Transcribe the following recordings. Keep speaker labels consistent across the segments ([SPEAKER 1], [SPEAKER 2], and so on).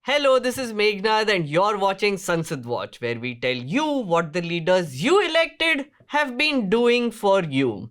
[SPEAKER 1] Hello, this is Meghnad and you're watching Sansad Watch, where we tell you what the leaders you elected have been doing for you.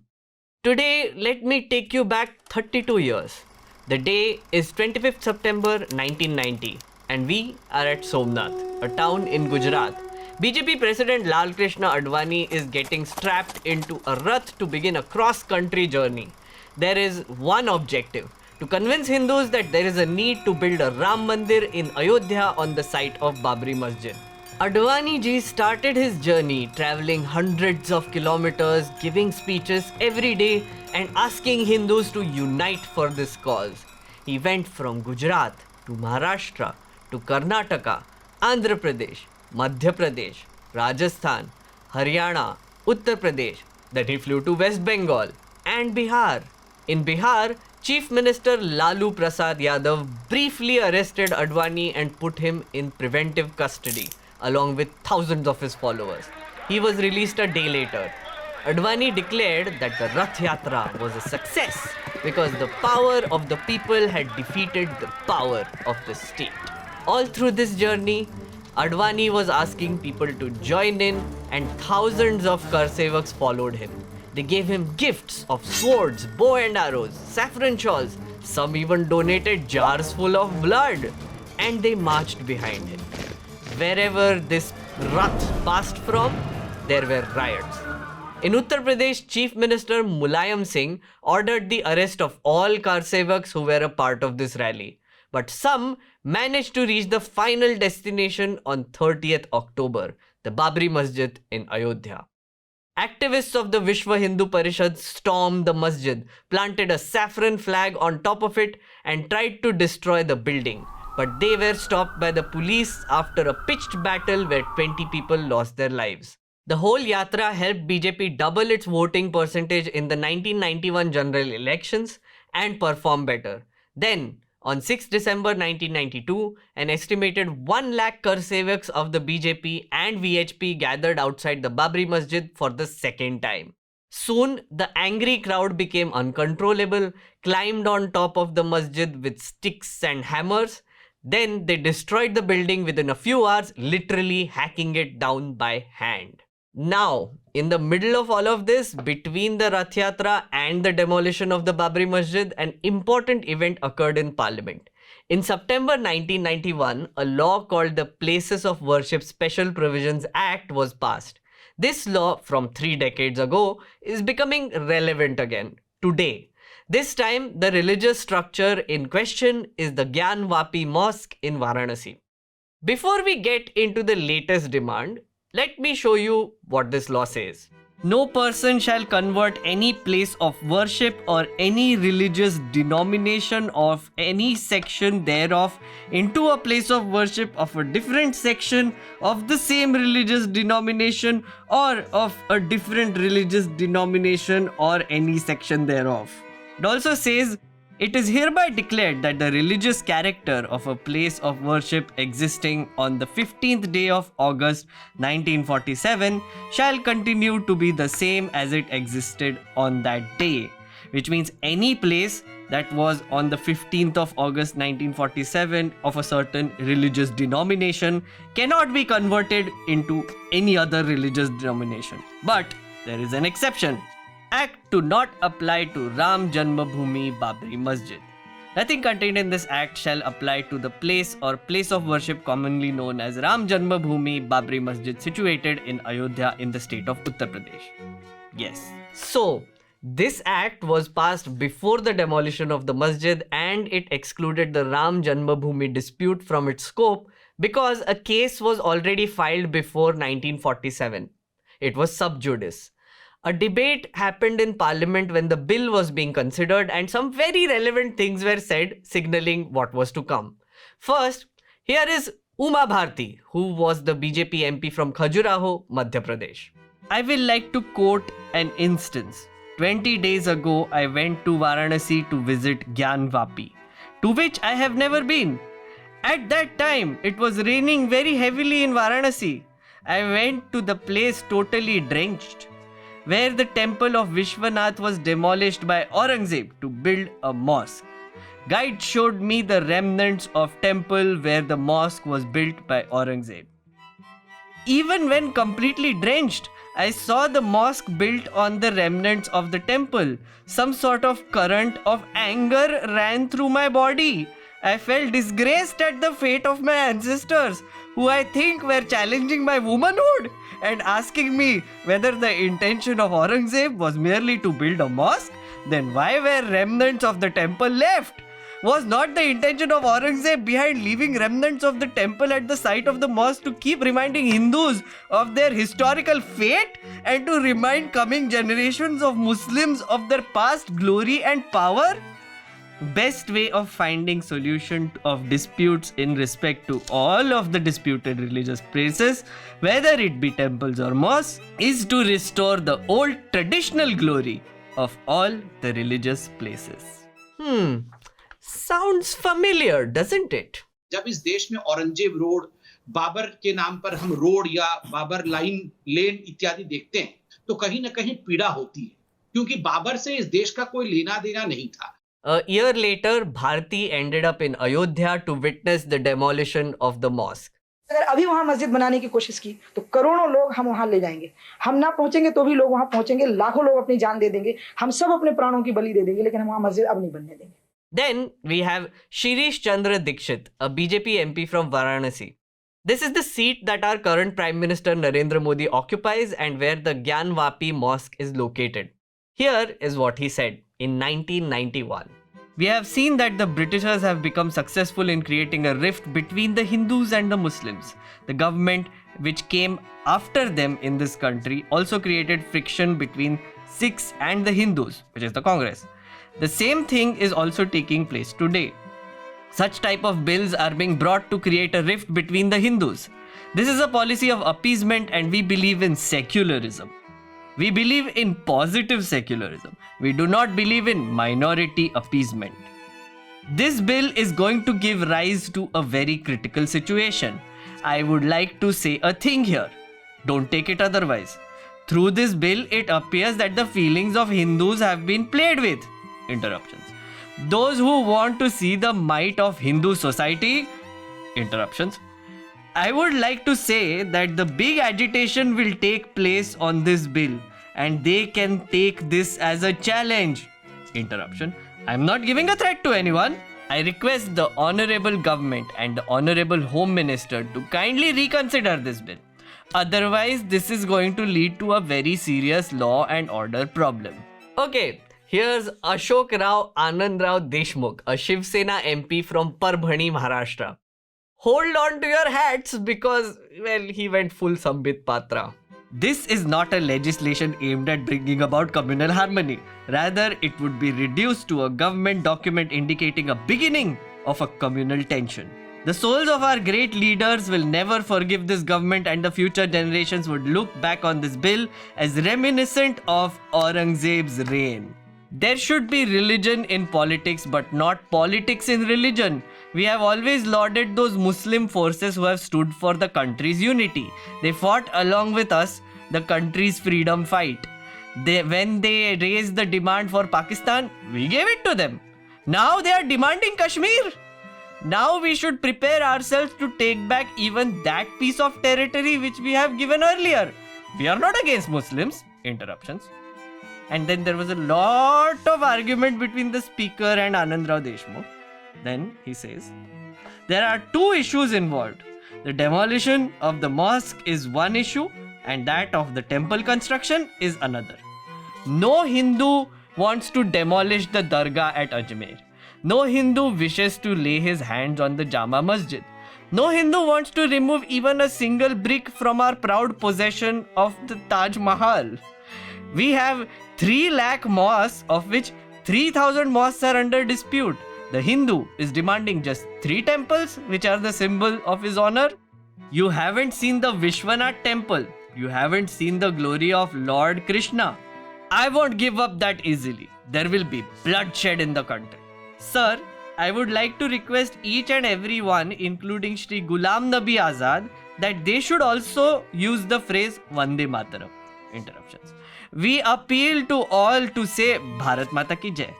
[SPEAKER 1] Today, let me take you back 32 years. The day is 25th September 1990 and we are at Somnath, a town in Gujarat. BJP President Lal Krishna Advani is getting strapped into a rath to begin a cross-country journey. There is one objective: to convince Hindus that there is a need to build a Ram Mandir in Ayodhya on the site of Babri Masjid. Advani ji started his journey travelling hundreds of kilometers, giving speeches every day and asking Hindus to unite for this cause. He went from Gujarat to Maharashtra to Karnataka, Andhra Pradesh, Madhya Pradesh, Rajasthan, Haryana, Uttar Pradesh. Then he flew to West Bengal and Bihar. In Bihar, Chief Minister Lalu Prasad Yadav briefly arrested Advani and put him in preventive custody, along with thousands of his followers. He was released a day later. Advani declared that the Rath Yatra was a success because the power of the people had defeated the power of the state. All through this journey, Advani was asking people to join in and thousands of Karsevaks followed him. They gave him gifts of swords, bow and arrows, saffron shawls. Some even donated jars full of blood. And they marched behind him. Wherever this Rath passed from, there were riots. In Uttar Pradesh, Chief Minister Mulayam Singh ordered the arrest of all Karsevaks who were a part of this rally. But some managed to reach the final destination on 30th October, the Babri Masjid in Ayodhya. Activists of the Vishwa Hindu Parishad stormed the masjid, planted a saffron flag on top of it and tried to destroy the building. But they were stopped by the police after a pitched battle where 20 people lost their lives. The whole yatra helped BJP double its voting percentage in the 1991 general elections and perform better. Then, on 6 December 1992, an estimated 1 lakh Karsevaks of the BJP and VHP gathered outside the Babri Masjid for the second time. Soon, the angry crowd became uncontrollable, climbed on top of the masjid with sticks and hammers. Then they destroyed the building within a few hours, literally hacking it down by hand. Now, in the middle of all of this, between the Rath Yatra and the demolition of the Babri Masjid, an important event occurred in Parliament. In September 1991, a law called the Places of Worship Special Provisions Act was passed. This law from 3 decades ago is becoming relevant again, today. This time, the religious structure in question is the Gyanvapi Mosque in Varanasi. Before we get into the latest demand, let me show you what this law says. No person shall convert any place of worship or any religious denomination of any section thereof into a place of worship of a different section of the same religious denomination or of a different religious denomination or any section thereof. It also says, it is hereby declared that the religious character of a place of worship existing on the 15th day of August 1947 shall continue to be the same as it existed on that day. Which means any place that was on the 15th of August 1947 of a certain religious denomination cannot be converted into any other religious denomination. But there is an exception. Act to not apply to Ram Janmabhoomi Babri Masjid. Nothing contained in this act shall apply to the place or place of worship commonly known as Ram Janmabhoomi Babri Masjid situated in Ayodhya in the state of Uttar Pradesh. Yes. So, this act was passed before the demolition of the masjid and it excluded the Ram Janmabhoomi dispute from its scope because a case was already filed before 1947. It was sub judice. A debate happened in Parliament when the bill was being considered and some very relevant things were said, signaling what was to come. First, here is Uma Bharti, who was the BJP MP from Khajuraho, Madhya Pradesh. I will like to quote an instance. 20 days ago, I went to Varanasi to visit Gyanvapi, to which I have never been. At that time, it was raining very heavily in Varanasi. I went to the place totally drenched. where the temple of Vishwanath was demolished by Aurangzeb to build a mosque. Guide showed me the remnants of temple where the mosque was built by Aurangzeb. Even when completely drenched, I saw the mosque built on the remnants of the temple. Some sort of current of anger ran through my body. I felt disgraced at the fate of my ancestors, who I think were challenging my womanhood and asking me whether the intention of Aurangzeb was merely to build a mosque. Then why were remnants of the temple left? Was not the intention of Aurangzeb behind leaving remnants of the temple at the site of the mosque to keep reminding Hindus of their historical fate and to remind coming generations of Muslims of their past glory and power? Best way of finding solution of disputes in respect to all of the disputed religious places, whether it be temples or mosques, is to restore the old traditional glory of all the religious places. Sounds familiar, doesn't it?
[SPEAKER 2] जब इस देश में Aurangzeb road, Babar के नाम पर हम road या Babar line, लेन इत्यादि देखते हैं, तो कहीं ना कहीं पीड़ा होती है, क्योंकि बाबर से इस देश का कोई लेना देना नहीं था.
[SPEAKER 1] A year later, Bharti ended up in Ayodhya to witness the demolition of the mosque.
[SPEAKER 3] अगर अभी वहां मस्जिद बनाने की कोशिश की तो करोड़ों लोग हम वहां ले जाएंगे. हम ना पहुंचेंगे तो भी लोग वहां पहुंचेंगे, लाखों लोग अपनी जान दे देंगे, हम सब अपने प्राणों की बलि दे देंगे, लेकिन हम वहां मस्जिद अब नहीं बनने देंगे.
[SPEAKER 1] Then we have Shirish Chandra Dikshit, a BJP MP from Varanasi. This is the seat that our current Prime Minister Narendra Modi occupies and where the Gyanvapi Mosque is located. Here is what he said in 1991. We have seen that the Britishers have become successful in creating a rift between the Hindus and the Muslims. The government which came after them in this country also created friction between Sikhs and the Hindus, which is the Congress. The same thing is also taking place today. Such type of bills are being brought to create a rift between the Hindus. This is a policy of appeasement and we believe in secularism. We believe in positive secularism. We do not believe in minority appeasement. This bill is going to give rise to a very critical situation. I would like to say a thing here. Don't take it otherwise. Through this bill, it appears that the feelings of Hindus have been played with. Interruptions. Those who want to see the might of Hindu society. Interruptions. I would like to say that the big agitation will take place on this bill and they can take this as a challenge. Interruption. I am not giving a threat to anyone. I request the Honorable Government and the Honorable Home Minister to kindly reconsider this bill. Otherwise, this is going to lead to a very serious law and order problem. Okay, here's Ashok Rao Anand Rao Deshmukh, a Shiv Sena MP from Parbhani, Maharashtra. Hold on to your hats because, well, he went full Sambit Patra. This is not a legislation aimed at bringing about communal harmony. Rather, it would be reduced to a government document indicating a beginning of a communal tension. The souls of our great leaders will never forgive this government and the future generations would look back on this bill as reminiscent of Aurangzeb's reign. There should be religion in politics but not politics in religion. We have always lauded those Muslim forces who have stood for the country's unity. They fought along with us the country's freedom fight. When they raised the demand for Pakistan, we gave it to them. Now they are demanding Kashmir. Now we should prepare ourselves to take back even that piece of territory which we have given earlier. We are not against Muslims. Interruptions. And then there was a lot of argument between the speaker and Anand Rao Deshmukh. Then he says, there are two issues involved. The demolition of the mosque is one issue and that of the temple construction is another. No Hindu wants to demolish the Dargah at Ajmer. No Hindu wishes to lay his hands on the Jama Masjid. No Hindu wants to remove even a single brick from our proud possession of the Taj Mahal. We have 3 lakh mosques, of which 3,000 mosques are under dispute. The Hindu is demanding just 3 temples, which are the symbol of his honor. You haven't seen the Vishwanath temple. You haven't seen the glory of Lord Krishna. I won't give up that easily. There will be bloodshed in the country. Sir, I would like to request each and every one, including Shri Ghulam Nabi Azad, that they should also use the phrase Vande Mataram. Interruptions. We appeal to all to say Bharat Mata Ki Jai.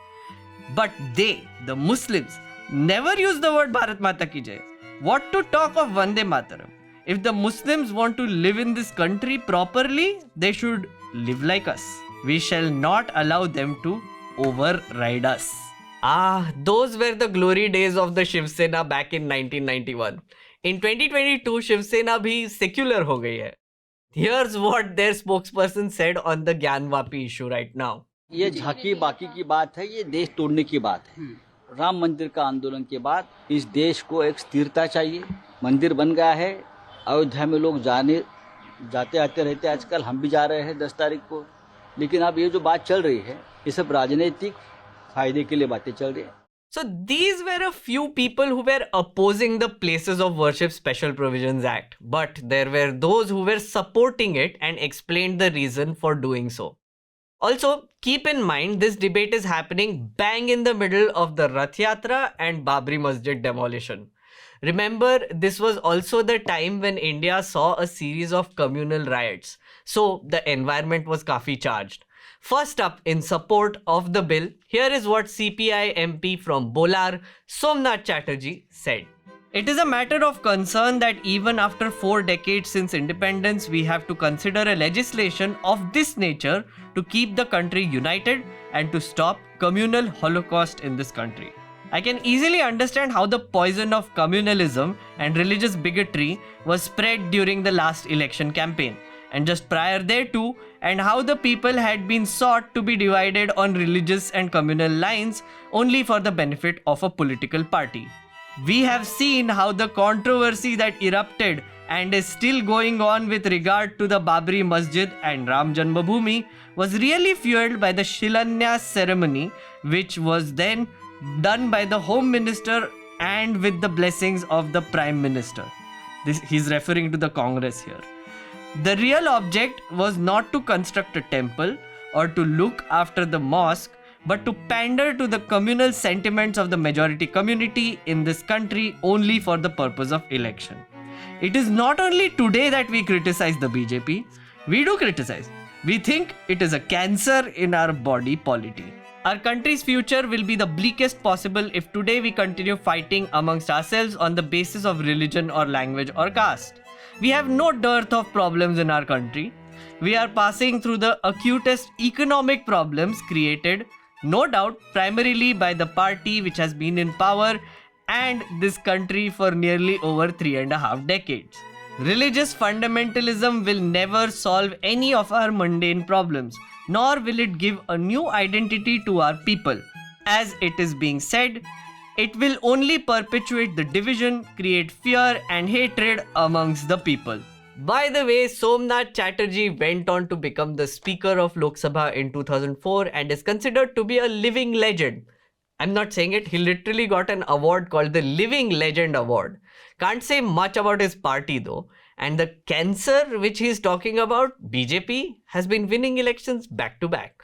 [SPEAKER 1] But they, the Muslims, never use the word Bharat Mata Ki Jai. What to talk of Vande Mataram? If the Muslims want to live in this country properly, they should live like us. We shall not allow them to override us. Those were the glory days of the Shiv Sena back in 1991. In 2022, Shiv Sena bhi secular ho gayi hai. Here's what their spokesperson said on the Gyanvapi issue right now.
[SPEAKER 4] ये झांकी बाकी की बात है, ये देश तोड़ने की बात है। राम मंदिर का आंदोलन के बाद इस देश को एक स्थिरता चाहिए। मंदिर बन गया है, अयोध्या में लोग जाते आते रहते, आजकल हम भी जा रहे हैं 10 तारीख को। लेकिन अब ये जो बात चल रही है, ये सब राजनीतिक फायदे के लिए बातें चल रही है।
[SPEAKER 1] So these were a few people who were opposing the Places of Worship Special Provisions Act, but there were those who were supporting it and explained the reason for doing so. Also, keep in mind this debate is happening bang in the middle of the Rath Yatra and Babri Masjid demolition. Remember, this was also the time when India saw a series of communal riots, so the environment was kafi charged. First up, in support of the bill, here is what CPI MP from Bolar, Somnath Chatterjee, said. It is a matter of concern that even after 4 decades since independence, we have to consider a legislation of this nature to keep the country united and to stop communal holocaust in this country. I can easily understand how the poison of communalism and religious bigotry was spread during the last election campaign, and just prior thereto, and how the people had been sought to be divided on religious and communal lines only for the benefit of a political party. We have seen how the controversy that erupted and is still going on with regard to the Babri Masjid and Ram Janmabhoomi was really fueled by the Shilanyas ceremony, which was then done by the Home Minister and with the blessings of the Prime Minister. He's referring to the Congress here. The real object was not to construct a temple or to look after the mosque, but to pander to the communal sentiments of the majority community in this country only for the purpose of election. It is not only today that we criticize the BJP, we do criticize. We think it is a cancer in our body polity. Our country's future will be the bleakest possible if today we continue fighting amongst ourselves on the basis of religion or language or caste. We have no dearth of problems in our country. We are passing through the acutest economic problems created, no doubt, primarily by the party which has been in power and this country for nearly over 3.5 decades. Religious fundamentalism will never solve any of our mundane problems, nor will it give a new identity to our people. As it is being said, it will only perpetuate the division, create fear and hatred amongst the people. By the way, Somnath Chatterjee went on to become the Speaker of Lok Sabha in 2004 and is considered to be a living legend. I'm not saying it, he literally got an award called the Living Legend Award. Can't say much about his party though. And the cancer which he's talking about, BJP, has been winning elections back to back.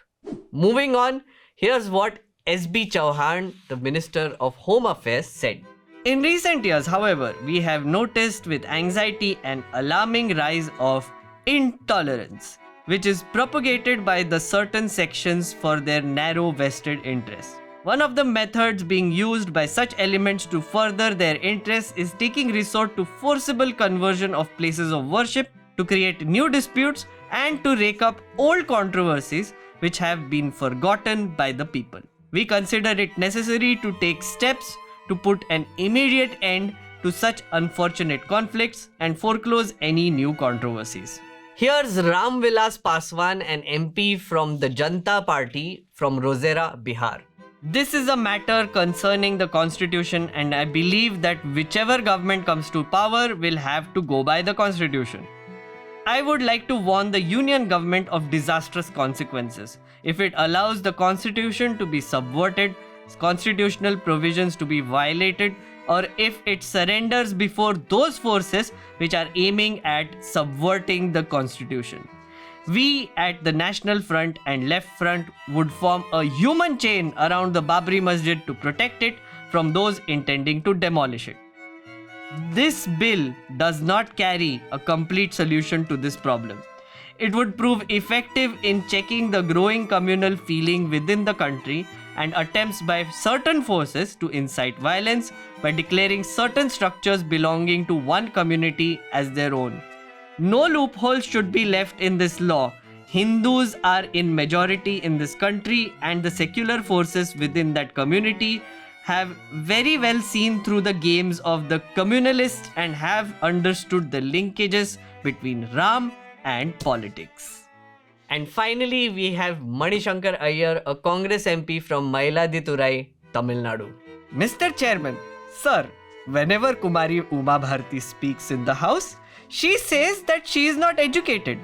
[SPEAKER 1] Moving on, here's what SB Chauhan, the Minister of Home Affairs, said. In recent years, however, we have noticed with anxiety an alarming rise of intolerance, which is propagated by the certain sections for their narrow vested interests. One of the methods being used by such elements to further their interests is taking resort to forcible conversion of places of worship to create new disputes and to rake up old controversies which have been forgotten by the people. We consider it necessary to take steps to put an immediate end to such unfortunate conflicts and foreclose any new controversies. Here's Ram Vilas Paswan, an MP from the Janta Party from Rosera, Bihar. This is a matter concerning the constitution, and I believe that whichever government comes to power will have to go by the constitution. I would like to warn the union government of disastrous consequences if it allows the constitution to be subverted, constitutional provisions to be violated, or if it surrenders before those forces which are aiming at subverting the constitution. We at the National Front and Left Front would form a human chain around the Babri Masjid to protect it from those intending to demolish it. This bill does not carry a complete solution to this problem. it would prove effective in checking the growing communal feeling within the country and attempts by certain forces to incite violence by declaring certain structures belonging to one community as their own. No loopholes should be left in this law. Hindus are in majority in this country, and the secular forces within that community have very well seen through the games of the communalists and have understood the linkages between Ram and politics. And finally, we have Manishankar Iyer, a Congress MP from Mayiladithurai, Tamil Nadu. Mr. Chairman, sir, whenever Kumari Uma Bharti speaks in the house, she says that she is not educated.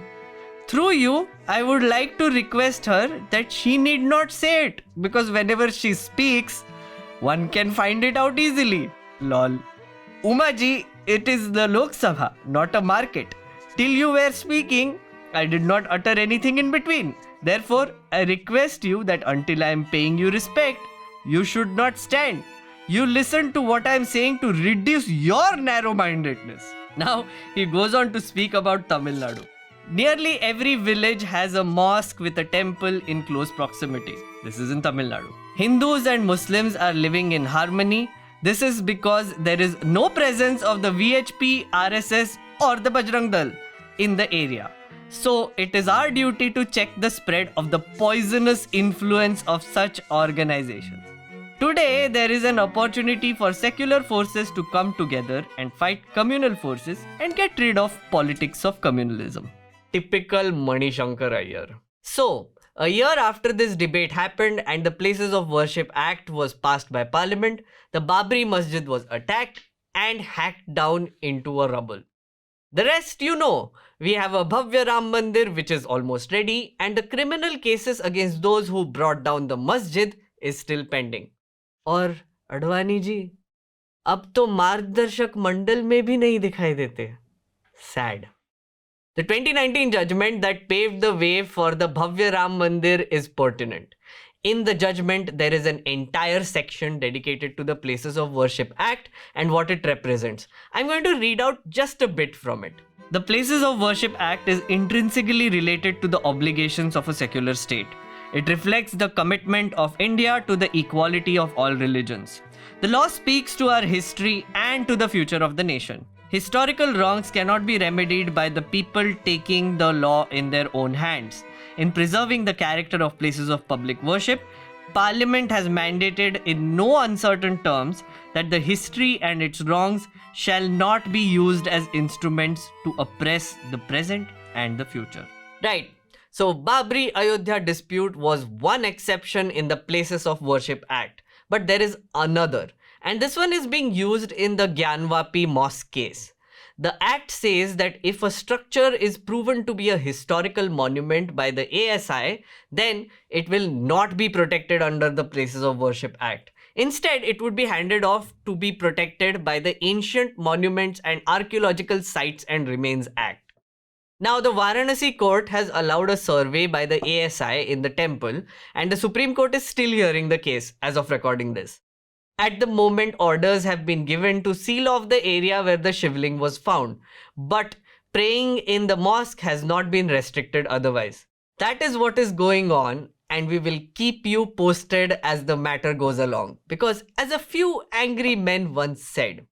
[SPEAKER 1] Through you, I would like to request her that she need not say it, because whenever she speaks, one can find it out easily. Lol. Umaji, it is the Lok Sabha, not a market. Till you were speaking, I did not utter anything in between. Therefore, I request you that until I am paying you respect, you should not stand. You listen to what I am saying to reduce your narrow-mindedness. Now, he goes on to speak about Tamil Nadu. Nearly every village has a mosque with a temple in close proximity. This is in Tamil Nadu. Hindus and Muslims are living in harmony. This is because there is no presence of the VHP, RSS or the Bajrang Dal in the area. So it is our duty to check the spread of the poisonous influence of such organizations. Today, there is an opportunity for secular forces to come together and fight communal forces and get rid of politics of communalism. Typical Manishankar Iyer. So, a year after this debate happened and the Places of Worship Act was passed by Parliament, the Babri Masjid was attacked and hacked down into a rubble. The rest you know. We have a Bhavya Ram Mandir which is almost ready, and the criminal cases against those who brought down the masjid is still pending. और अडवाणी जी, अब तो मार्गदर्शक मंडल में भी नहीं दिखाई देते. Sad. The 2019 judgment that paved the way for the Bhavya Ram Mandir is pertinent. In the judgment, there is an entire section dedicated to the Places of Worship Act and what it represents. I'm going to read out just a bit from it. The Places of Worship Act is intrinsically related to the obligations of a secular state. It reflects the commitment of India to the equality of all religions. The law speaks to our history and to the future of the nation. Historical wrongs cannot be remedied by the people taking the law in their own hands. In preserving the character of places of public worship, Parliament has mandated in no uncertain terms that the history and its wrongs shall not be used as instruments to oppress the present and the future. Right. So, Babri Ayodhya dispute was one exception in the Places of Worship Act. But there is another. And this one is being used in the Gyanvapi Mosque case. The act says that if a structure is proven to be a historical monument by the ASI, then it will not be protected under the Places of Worship Act. Instead, it would be handed off to be protected by the Ancient Monuments and Archaeological Sites and Remains Act. Now, the Varanasi court has allowed a survey by the ASI in the temple, and the Supreme Court is still hearing the case as of recording this. At the moment, orders have been given to seal off the area where the shivling was found, but praying in the mosque has not been restricted otherwise. That is what is going on, and we will keep you posted as the matter goes along. Because as a few angry men once said,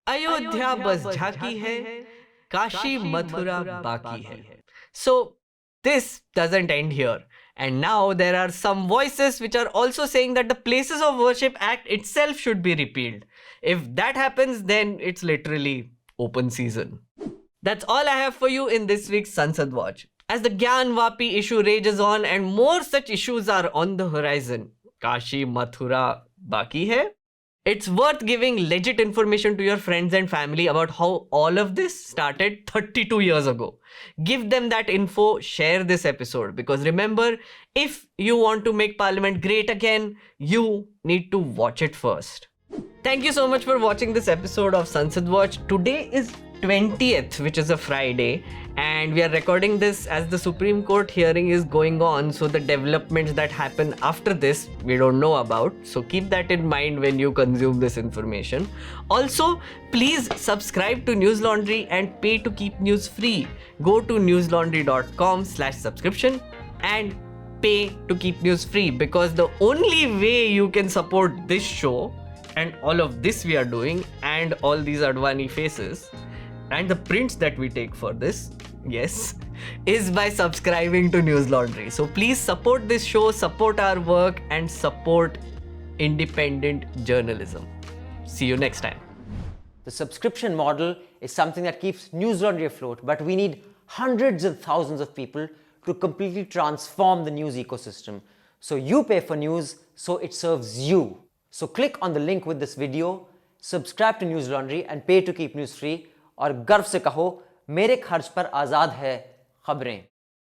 [SPEAKER 1] Ayodhya bas jhaki hai, Kashi Mathura baki hai. So this doesn't end here. And now there are some voices which are also saying that the Places of Worship Act itself should be repealed. If that happens, then it's literally open season. That's all I have for you in this week's Sansad Watch. As the Gyanvapi issue rages on and more such issues are on the horizon, Kashi Mathura baki hai? It's worth giving legit information to your friends and family about how all of this started 32 years ago. Give them that info, share this episode, because remember, if you want to make Parliament great again, you need to watch it first. Thank you so much for watching this episode of Sansad Watch. Today is 20th, which is a Friday, and we are recording this as the Supreme Court hearing is going on, so the developments that happen after this we don't know about, so keep that in mind when you consume this information. Also, please subscribe to News Laundry and pay to keep news free. Go to newslaundry.com/subscription and pay to keep news free, because the only way you can support this show and all of this we are doing and all these Advani faces and the prints that we take for this, yes, is by subscribing to News Laundry. So please support this show, support our work, and support independent journalism. See you next time.
[SPEAKER 5] The subscription model is something that keeps News Laundry afloat, but we need hundreds of thousands of people to completely transform the news ecosystem. So you pay for news, so it serves you. So click on the link with this video, subscribe to News Laundry and pay to keep news free, और गर्व से कहो, मेरे खर्च पर आज़ाद है खबरें।